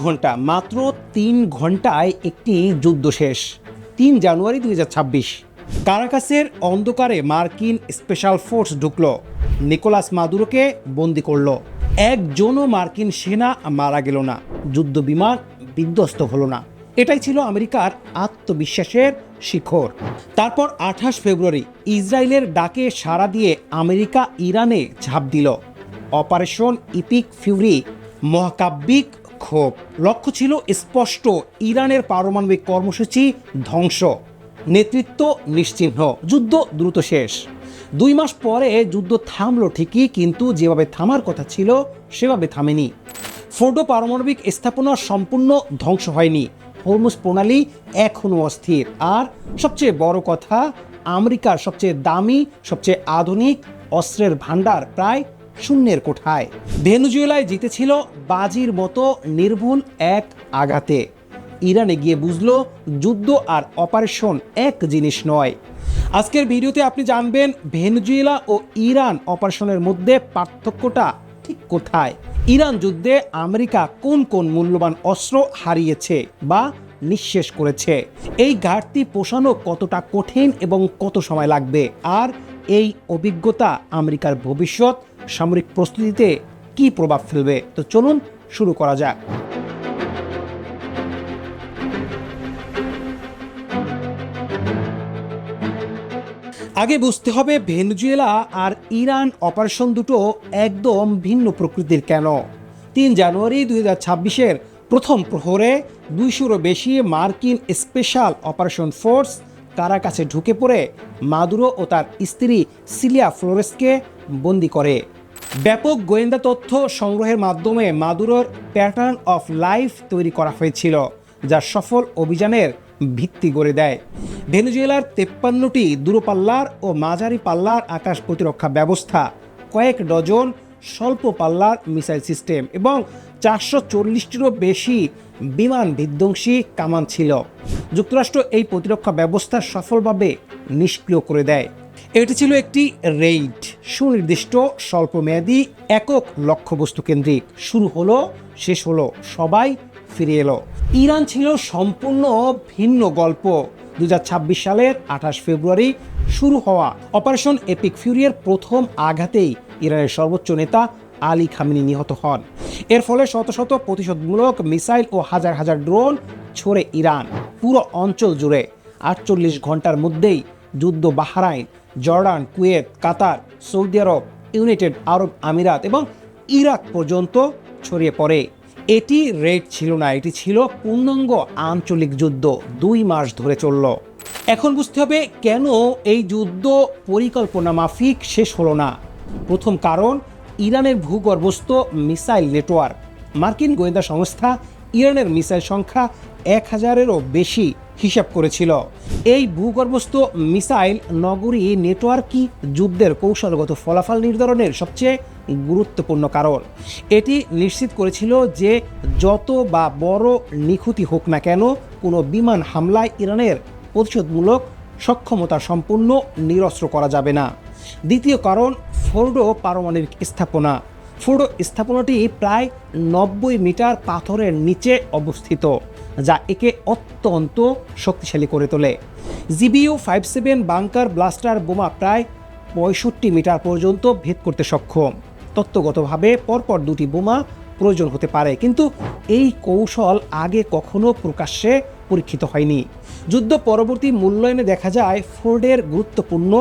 ঘন্টা, মাত্র 3 ঘন্টায় একটি যুদ্ধ শেষ। 3 জানুয়ারি 2026 কারাকাসের অন্ধকারে মার্কিন স্পেশাল ফোর্স ঢুকল, নিকোলাস মাদুরোকে বন্দি করল। একজনও মার্কিন সেনা মারা গেল না, যুদ্ধ বিমান বিধ্বস্ত হলো না। এটাই ছিল আমেরিকার আত্মবিশ্বাসের শিখর। তারপর 28 ফেব্রুয়ারি ইসরায়েলের ডাকে সাড়া দিয়ে আমেরিকা ইরানে ঝাঁপ দিল। অপারেশন ইপিক ফিউরি, মহাকাব্যিক ক্ষোভ। লক্ষ্য ছিল স্পষ্ট, ইরানের পারমাণবিক কর্মসূচি ধ্বংস, নেতৃত্ব নিশ্চিহ্ন, যুদ্ধ দ্রুত শেষ। 2 মাস পরে যুদ্ধ থামলো ঠিকই, কিন্তু যেভাবে থামার কথা ছিল সেভাবে থামেনি। ফোর্ডো পারমাণবিক স্থাপনা সম্পূর্ণ ধ্বংস হয়নি, হরমুজ প্রণালী এখনও অস্থির। আর সবচেয়ে বড় কথা, আমেরিকার সবচেয়ে দামি, সবচেয়ে আধুনিক অস্ত্রের ভাণ্ডার প্রায় শূন্যের কোঠায়। ভেনেজুয়েলায় জিতেছিল বাজির মতো নির্ভুল এক আঘাতে। ইরানে গিয়ে বুঝলো যুদ্ধ আর অপারেশন এক জিনিস নয়। আজকের ভিডিওতে আপনি জানবেন ভেনেজুয়েলা ও ইরান অপারেশনের মধ্যে পার্থক্যটা ঠিক কোথায়, ইরান যুদ্ধে আমেরিকা কোন কোন মূল্যবান অস্ত্র হারিয়েছে বা নিঃশেষ করেছে, এই ঘাটতি পোষানো কতটা কঠিন এবং কত সময় লাগবে, আর এই অভিজ্ঞতা আমেরিকার ভবিষ্যৎ সামরিক প্রস্তুতিতে কি প্রভাব ফেলবে। তো চলুন শুরু করা যাক। আগে বুঝতে হবে ভেনেজুয়েলা আর ইরান অপারেশন দুটো একদম ভিন্ন প্রকৃতির। কেন? 3 জানুয়ারি 2026 প্রথম প্রহরে 200-রও বেশি মার্কিন স্পেশাল অপারেশন ফোর্স কারাকাসে ঢুকে পড়ে মাদুরো ও তার স্ত্রী সিলিয়া ফ্লোরেসকে বন্দি করে। ব্যাপক গোয়েন্দা তথ্য সংগ্রহের মাধ্যমে মাদুরোর প্যাটার্ন অফ লাইফ তৈরি করা হয়েছিল, যা সফল অভিযানের ভিত্তি গড়ে দেয়। ভেনেজুয়েলার 53টি দূরপাল্লার ও মাঝারি পাল্লার আকাশ প্রতিরক্ষা ব্যবস্থা, কয়েক ডজন স্বল্প পাল্লার মিসাইল সিস্টেম এবং 440টিরও বেশি বিমান বিধ্বংসী কামান ছিল। যুক্তরাষ্ট্র এই প্রতিরক্ষা ব্যবস্থা সফলভাবে নিষ্ক্রিয় করে দেয়। এটি ছিল একটি রেইড, সুনির্দিষ্ট, স্বল্পমেয়াদী, একক লক্ষ্যবস্তু কেন্দ্রিক। শুরু হলো, শেষ হলো, সবাই ফিরে এলো। ইরান ছিল সম্পূর্ণ ভিন্ন গল্প। 2026 সালের 28 ফেব্রুয়ারি শুরু হওয়া অপারেশন এপিক ফিউরির প্রথম আঘাতেই ইরানের সর্বোচ্চ নেতা আলী খামেনি নিহত হন। এর ফলে শত শত প্রতিশোধমূলক মিসাইল ও হাজার হাজার ড্রোন ছড়ে ইরান পুরো অঞ্চল জুড়ে। 48 ঘন্টার মধ্যেই যুদ্ধ বাহরাইন, জর্ডান, কুয়েত, কাতার, সৌদি আরব, ইউনাইটেড আরব আমিরাত এবং ইরাক পর্যন্ত ছড়িয়ে পড়ে। এটি রেড ছিল না, এটি ছিল পূর্ণাঙ্গ আঞ্চলিক যুদ্ধ। 2 মাস ধরে চলল। এখন বুঝতে হবে কেন এই যুদ্ধ পরিকল্পনা মাফিক শেষ হলো না। প্রথম কারণ, ইরানের ভূগর্ভস্থ মিসাইল নেটওয়ার্ক। মার্কিন গোয়েন্দা সংস্থা ইরানের মিসাইল সংখ্যা 1000-এরও বেশি হিসাব করেছিল। এই ভূগর্ভস্থ মিসাইল নগরী নেটওয়ার্কই যুদ্ধের কৌশলগত ফলাফল নির্ধারণের সবচেয়ে গুরুত্বপূর্ণ কারণ। এটি নিশ্চিত করেছিল যে যত বা বড় নিখুঁতি হোক না কেন, কোনো বিমান হামলায় ইরানের প্রতিশোধমূলক সক্ষমতা সম্পূর্ণ নিরস্ত্র করা যাবে না। দ্বিতীয় কারণ, ফোর্ডো পারমাণবিক স্থাপনা। ফোর্ডো স্থাপনাটি প্রায় 90 মিটার পাথরের নিচে অবস্থিত, যা একে অত্যন্ত শক্তিশালী করে তোলে। GBU-57 বাংকার ব্লাস্টার বোমা প্রায় 65 মিটার পর্যন্ত ভেদ করতে সক্ষম। তত্ত্বগতভাবে পরপর 2টি বোমা প্রয়োজন হতে পারে, কিন্তু এই কৌশল আগে কখনো প্রকাশ্যে পরীক্ষিত হয়নি। যুদ্ধ পরবর্তী মূল্যায়নে দেখা যায় ফোর্ডের গুরুত্বপূর্ণ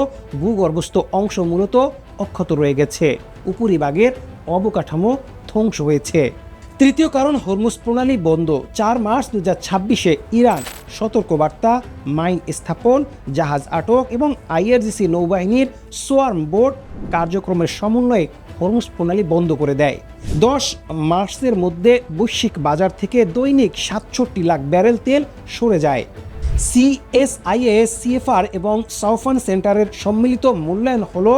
ভূগর্ভস্থ অংশ মূলত অক্ষত রয়ে গেছে, উপরিভাগের অবকাঠামো ধ্বংস হয়েছে। তৃতীয় কারণ, হরমুজ প্রণালী বন্ধ। 4 মার্চ 2026 ইরান সতর্কবার্তা, মাইন স্থাপন, জাহাজ আটক এবং IRGC নৌবাহিনীর সোয়ার্ম বোট কার্যক্রমের সমন্বয়ে হরমুজ প্রণালী বন্ধ করে দেয়। 10 মার্চের মধ্যে বৈশ্বিক বাজার থেকে দৈনিক 67 লাখ ব্যারেল তেল সরে যায়। CSIA, CFR এবং সাউফান সেন্টারের সম্মিলিত মূল্যায়ন হলো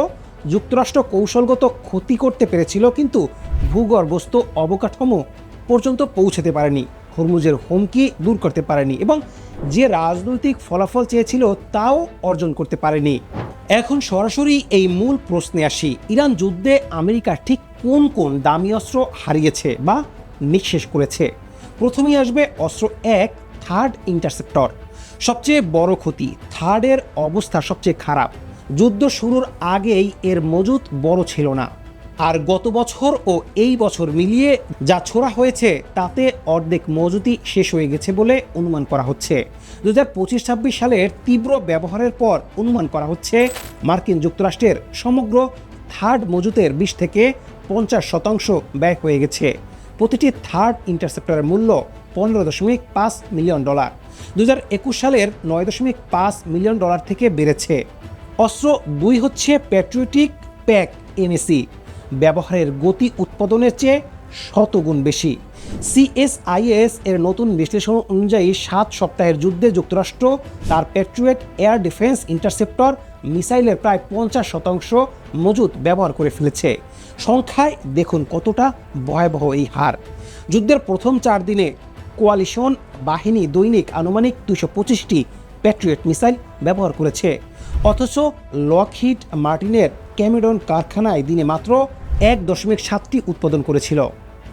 যুক্তরাষ্ট্র কৌশলগত ক্ষতি করতে পেরেছিল, কিন্তু ভূগর্ভস্থ অবকাঠামো পর্যন্ত পৌঁছতে পারেনি, হরমুজের হুমকি দূর করতে পারেনি এবং যে রাজনৈতিক ফলাফল চেয়েছিল তাও অর্জন করতে পারেনি। এখন সরাসরি এই মূল প্রশ্নে আসি, ইরান যুদ্ধে আমেরিকা ঠিক কোন কোন দামি অস্ত্র হারিয়েছে বা নিঃশেষ করেছে। প্রথমেই আসবে অস্ত্র এক, থার্ড ইন্টারসেপ্টর। সবচেয়ে বড় ক্ষতি, থার্ডের অবস্থা সবচেয়ে খারাপ। যুদ্ধ শুরুর আগেই এর মজুত বড় ছিল না, আর গত বছর ও এই বছর মিলিয়ে যা ছোড়া হয়েছে তাতে অর্ধেক মজুতি শেষ হয়ে গেছে বলে অনুমান করা হচ্ছে। 2025-26 সালের তীব্র ব্যবহারের পর অনুমান করা হচ্ছে মার্কিন যুক্তরাষ্ট্রের সমগ্র থার্ড মজুতের 20 থেকে 50% ব্যয় হয়ে গেছে। প্রতিটি থার্ড ইন্টারসেপ্টরের মূল্য $15.5 মিলিয়ন। 2021 সালের $9.5 মিলিয়ন থেকে বেড়েছে। অস্ত্র দুই হচ্ছে প্যাট্রিয়টিক প্যাক এমএসি। ব্যবহারের গতি উৎপাদনের চেয়ে শতগুণ বেশি। সিএসআইএস এর নতুন বিশ্লেষণ অনুযায়ী 7 সপ্তাহের যুদ্ধে যুক্তরাষ্ট্র তার প্যাট্রিয়ট এয়ার ডিফেন্স ইন্টারসেপ্টর মিসাইলের প্রায় 50% মজুত ব্যবহার করে ফেলেছে। সংখ্যায় দেখুন কতটা ভয়াবহ এই হার। যুদ্ধের প্রথম 4 দিনে কোয়ালিশন বাহিনী দৈনিক আনুমানিক 225টি প্যাট্রিয়ট মিসাইল ব্যবহার করেছে, অথচ লকহিড মার্টিনের ক্যামেরন কারখানায় দিনে মাত্র 1.7টি উৎপাদন করেছিল।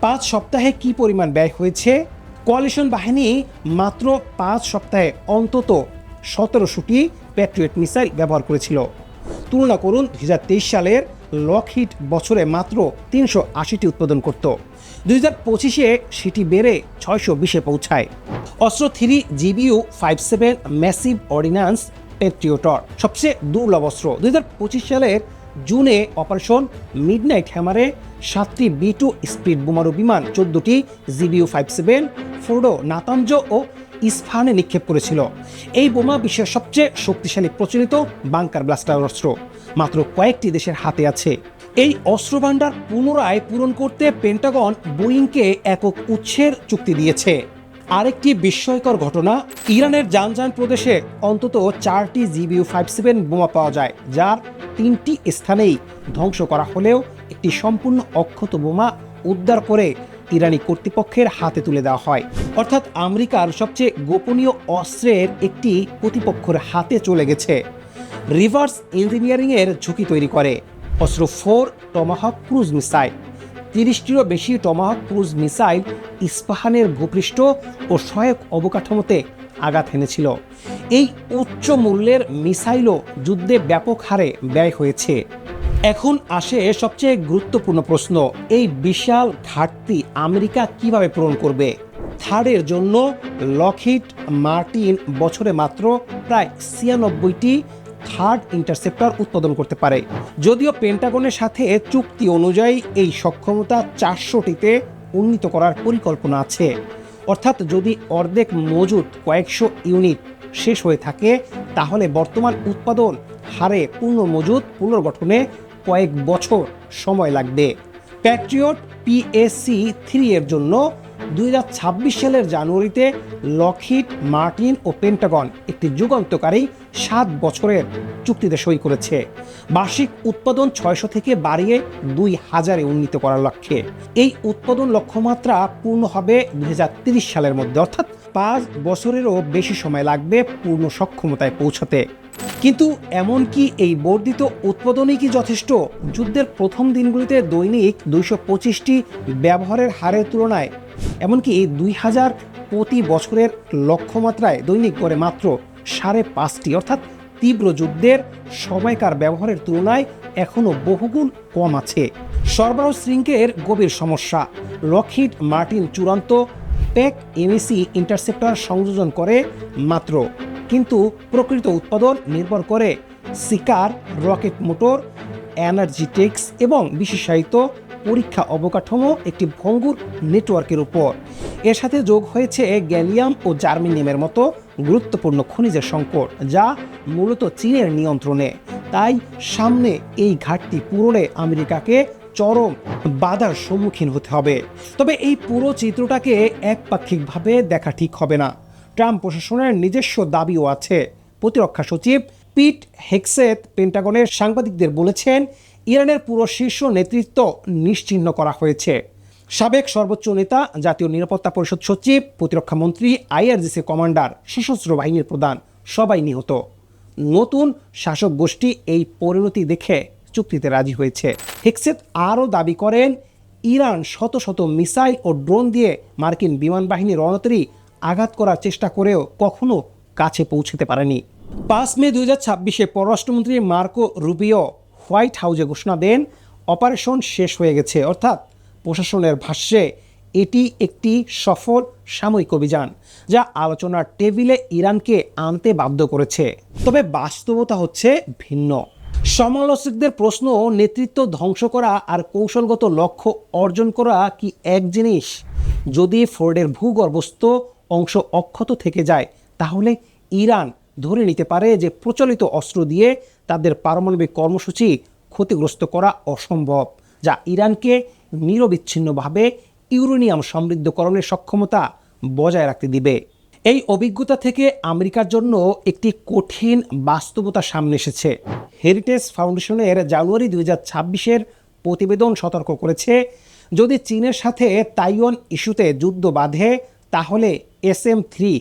5 সপ্তাহে কি পরিমাণ ব্যয় হয়েছে? কোয়ালিশন বাহিনী মাত্র 5 সপ্তাহে অন্তত 1700টি প্যাট্রিয়ট মিসাইল ব্যবহার করেছিল। তুলনা করুন 2023 সালের লকহিড বছরে মাত্র 380টি উৎপাদন করত, 2025-এ সেটি বেড়ে 620-এ পৌঁছায়। অস্ত্র 3 GBU-57 ম্যাসিভ অর্ডিন্যান্স প্যাট্রিয়টর সবচেয়ে দুর্লভ অস্ত্র। 2025 সালের জুনে অপারেশন মিডনাইট হ্যামারে 7টি B2 স্পিড বোমারু বিমান 14টি GBU-57 ফোর্ডো, নাতাঞ্জ ও ইস্ফাহানে নিক্ষেপ করেছিল। এই বোমা বিশ্বের সবচেয়ে শক্তিশালী প্রচলিত বাংকার ব্লাস্টার অস্ত্র, মাত্র কয়েকটি দেশের হাতে আছে। এই অস্ত্রভাণ্ডার পুনরায় পূরণ করতে পেন্টাগন বোয়িংকে একক উৎসের চুক্তি দিয়েছে। আরেকটি বিস্ময়কর ঘটনা, ইরানের জানজান প্রদেশে অন্তত 4টি GBU-57 বোমা পাওয়া যায়, যার 3টি স্থানেই ধ্বংস করা হলেও একটি সম্পূর্ণ অক্ষত বোমা উদ্ধার করে ইরানি কর্তৃপক্ষের হাতে তুলে দেওয়া হয়। অর্থাৎ আমেরিকার সবচেয়ে গোপনীয় অস্ত্রের একটি প্রতিপক্ষের হাতে চলে গেছে। রিভার্স ইঞ্জিনিয়ারিংয়ের ঝুঁকি তৈরি করে অস্ত্র 4 টমাহক ক্রুজ মিসাইল। 30টিরও বেশি টমাহক ক্রুজ মিসাইল ইস্পাহানের ভূপৃষ্ঠ ও সহায়ক অবকাঠামোতে আঘাত হেনেছিল। এই উচ্চ মূল্যের মিসাইলও যুদ্ধে ব্যাপক হারে ব্যয় হয়েছে। এখন আসে সবচেয়ে গুরুত্বপূর্ণ প্রশ্ন, এই বিশাল ঘাটতি আমেরিকা কিভাবে পূরণ করবে? থার্ডের জন্য লকহিড মার্টিন বছরে মাত্র প্রায় 96টি থার্ড ইন্টারসেপ্টর উৎপাদন করতে পারে, যদিও পেন্টাগনের সাথে চুক্তি অনুযায়ী এই সক্ষমতা 400টিতে উন্নীত করার পরিকল্পনা আছে। অর্থাৎ যদি অর্ধেক মজুত কয়েকশো ইউনিট শেষ হয়ে থাকে, তাহলে বর্তমান উৎপাদন হারে পূর্ণ মজুত পুনর্গঠনে কয়েক বছর সময় লাগবে। প্যাট্রিয়ট PAC-3 এর জন্য 2026 সালের জানুয়ারিতে লকহিড মার্টিন ও পেন্টাগন একটি যুগান্তকারী 7 বছরের চুক্তিতে সই করেছে, বার্ষিক উৎপাদন 600 থেকে বাড়িয়ে 2000-এ উন্নীত করার লক্ষ্যে। এই উৎপাদন লক্ষ্যমাত্রা পূর্ণ হবে 2030 সালের মধ্যে, অর্থাৎ 5 বছরেরও বেশি সময় লাগবে পূর্ণ সক্ষমতায় পৌঁছাতে। কিন্তু এমনকি এই বর্ধিত উৎপাদনই কি যথেষ্ট? যুদ্ধের প্রথম দিনগুলিতে দৈনিক 225টি ব্যবহারের হারের তুলনায় এমনকি 2000 প্রতি বছরের লক্ষ্যমাত্রায় দৈনিক করে মাত্র 5.5টি, অর্থাৎ তীব্র যুদ্ধের সময়কার ব্যবহারের তুলনায় এখনও বহুগুণ কম আছে। সরবরাহ শৃঙ্খলের গভীর সমস্যা। লকহিড মার্টিন চূড়ান্ত প্যাক এমএসি ইন্টারসেপ্টর সংযোজন করে মাত্র, কিন্তু প্রকৃত উৎপাদন নির্ভর করে সিকার, রকেট মোটর, এনার্জিটেক্স এবং বিশেষায়িত পরীক্ষা অবকাঠামো একটি ভঙ্গুর নেটওয়ার্কের উপর। এর সাথে যোগ হয়েছে গ্যালিয়াম ও জার্মেনিয়ামের মতো গুরুত্বপূর্ণ খনিজের সংকট, যা মূলত চীনের নিয়ন্ত্রণে। তাই সামনে এই ঘাটতি পূরণে আমেরিকাকে চরম বাধার সম্মুখীন হতে হবে। তবে এই পুরো চিত্রটাকে একপাক্ষিকভাবে দেখা ঠিক হবে না। ট্রাম্প প্রশাসনের নিজস্ব দাবিও আছে। প্রতিরক্ষা সচিব পিট হেগসেথ পেন্টাগনের সাংবাদিকদের বলেছেন, ইরানের পুরো শীর্ষ নেতৃত্ব নিশ্চিহ্ন করা হয়েছে। সাবেক সর্বোচ্চ নেতা, জাতীয় নিরাপত্তা পরিষদ সচিব, প্রতিরক্ষা মন্ত্রী, IRGC কমান্ডার, সশস্ত্র বাহিনীর প্রধান সবাই নিহত। নতুন শাসক গোষ্ঠী এই পরিণতি দেখে চুক্তিতে রাজি হয়েছে। হেক্সেট আরও দাবি করেন, ইরান শত শত মিসাইল ও ড্রোন দিয়ে মার্কিন বিমান বাহিনীর রণতরী আঘাত করার চেষ্টা করেও কখনো কাছে পৌঁছতে পারেনি। 5 মে 2026 পররাষ্ট্রমন্ত্রী মার্কো রুবিও হোয়াইট হাউসে ঘোষণা দেন অপারেশন শেষ হয়ে গেছে, অর্থাৎ প্রশাসনের ভাষ্যে এটি একটি সফল সামরিক অভিযান যা আলোচনার টেবিলে ইরানকে আনতে বাধ্য করেছে। তবে বাস্তবতা হচ্ছে ভিন্ন। সমালোচকদের প্রশ্ন, নেতৃত্ব ধ্বংস করা আর কৌশলগত লক্ষ্য অর্জন করা কি এক জিনিস? যদি ফোর্ডের ভূগর্ভস্থ অংশ অক্ষত থেকে যায় তাহলে ইরান ধরে নিতে পারে যে প্রচলিত অস্ত্র দিয়ে তাদের পারমাণবিক কর্মসূচি ক্ষতিগ্রস্ত করা অসম্ভব, যা ইরানকে নিরবিচ্ছিন্নভাবে ইউরেনিয়াম সমৃদ্ধকরণের সক্ষমতা বজায় রাখতে দিবে। এই অভিজ্ঞতা থেকে আমেরিকার জন্য একটি কঠিন বাস্তবতা সামনে এসেছে। হেরিটেজ ফাউন্ডেশনের জানুয়ারি 2026 প্রতিবেদন সতর্ক করেছে, যদি চীনের সাথে তাইওয়ান ইস্যুতে যুদ্ধ বাধে তাহলে SM-3,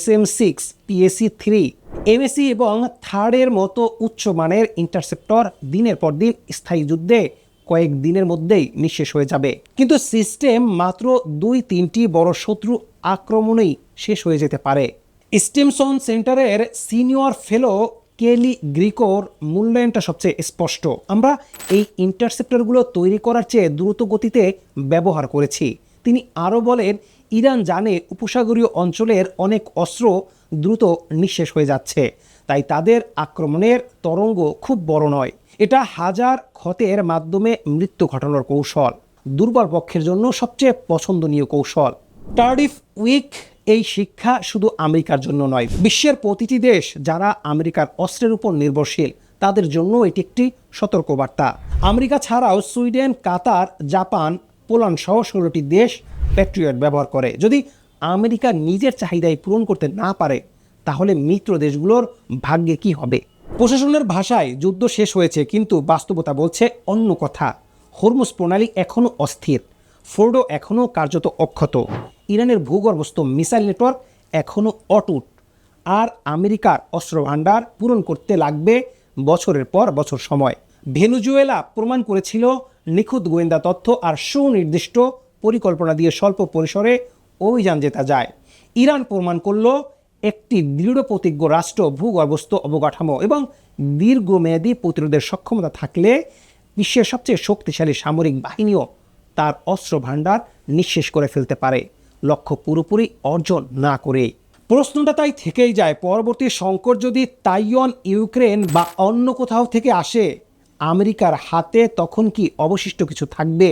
SM-6, PAC-3, MSE এবং থার্ডের মতো উচ্চমানের ইন্টারসেপ্টর দিনের পর দিন স্থায়ী যুদ্ধে কয়েক দিনের মধ্যেই নিঃশেষ হয়ে যাবে। কিন্তু সিস্টেম মাত্র 2-3টি বড় শত্রু আক্রমণেই শেষ হয়ে যেতে পারে। স্টিমসন সেন্টারের সিনিয়র ফেলো কেলি গ্রিকোর মূল্যায়নটা সবচেয়ে স্পষ্ট। আমরা এই ইন্টারসেপ্টরগুলো তৈরি করার চেয়ে দ্রুত গতিতে ব্যবহার করেছি। তিনি আরও বলেন, ইরান জানে উপসাগরীয় অঞ্চলের অনেক অস্ত্র দ্রুত নিঃশেষ হয়ে যাচ্ছে, তাই তাদের আক্রমণের তরঙ্গ খুব বড় নয়। এটা হাজার ক্ষতের মাধ্যমে মৃত্যু ঘটানোর কৌশল, দুর্বল পক্ষের জন্য সবচেয়ে পছন্দনীয় কৌশল। টার্ডিফ উইক এই শিক্ষা শুধু আমেরিকার জন্য নয়, বিশ্বের প্রতিটি দেশ যারা আমেরিকার অস্ত্রের উপর নির্ভরশীল তাদের জন্য এটি একটি সতর্কবার্তা। আমেরিকা ছাড়াও সুইডেন, কাতার, জাপান, পোল্যান্ড সহ 16টি দেশ প্যাট্রিয়ট ব্যবহার করে। যদি আমেরিকা নিজের চাহিদাই পূরণ করতে না পারে তাহলে মিত্র দেশগুলোর ভাগ্যে কি হবে? প্রশাসনের ভাষায় যুদ্ধ শেষ হয়েছে, কিন্তু বাস্তবতা বলছে অন্য কথা। হরমুজ প্রণালী এখনও অস্থির, ফোর্ডও এখনও কার্যত অক্ষত, ইরানের ভূগর্ভস্থ মিসাইল নেটওয়ার্ক এখনও অটুট, আর আমেরিকার অস্ত্র ভাণ্ডার পূরণ করতে লাগবে বছরের পর বছর সময়। ভেনেজুয়েলা প্রমাণ করেছিল নিখুঁত গোয়েন্দা তথ্য আর সুনির্দিষ্ট পরিকল্পনা দিয়ে স্বল্প পরিসরে অভিযান জেতা যায়। ইরান প্রমাণ করল একটি দৃঢ় প্রতিজ্ঞ রাষ্ট্র, ভূগর্ভস্থ অবকাঠামো এবং দীর্ঘমেয়াদী প্রতিরোধের সক্ষমতা থাকলে বিশ্বের সবচেয়ে শক্তিশালী সামরিক বাহিনীও তার অস্ত্র ভাণ্ডার নিঃশেষ করে ফেলতে পারে, লক্ষ্য পুরোপুরি অর্জন না করে। প্রশ্নটা তাই থেকেই যায়, পরবর্তী সংকট যদি তাইওয়ান, ইউক্রেন বা অন্য কোথাও থেকে আসে, আমেরিকার হাতে তখন কি অবশিষ্ট কিছু থাকবে?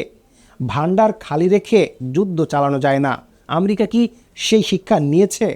ভাণ্ডার খালি রেখে যুদ্ধ চালানো যায় না। আমেরিকা কি সেই শিক্ষা নিয়েছে?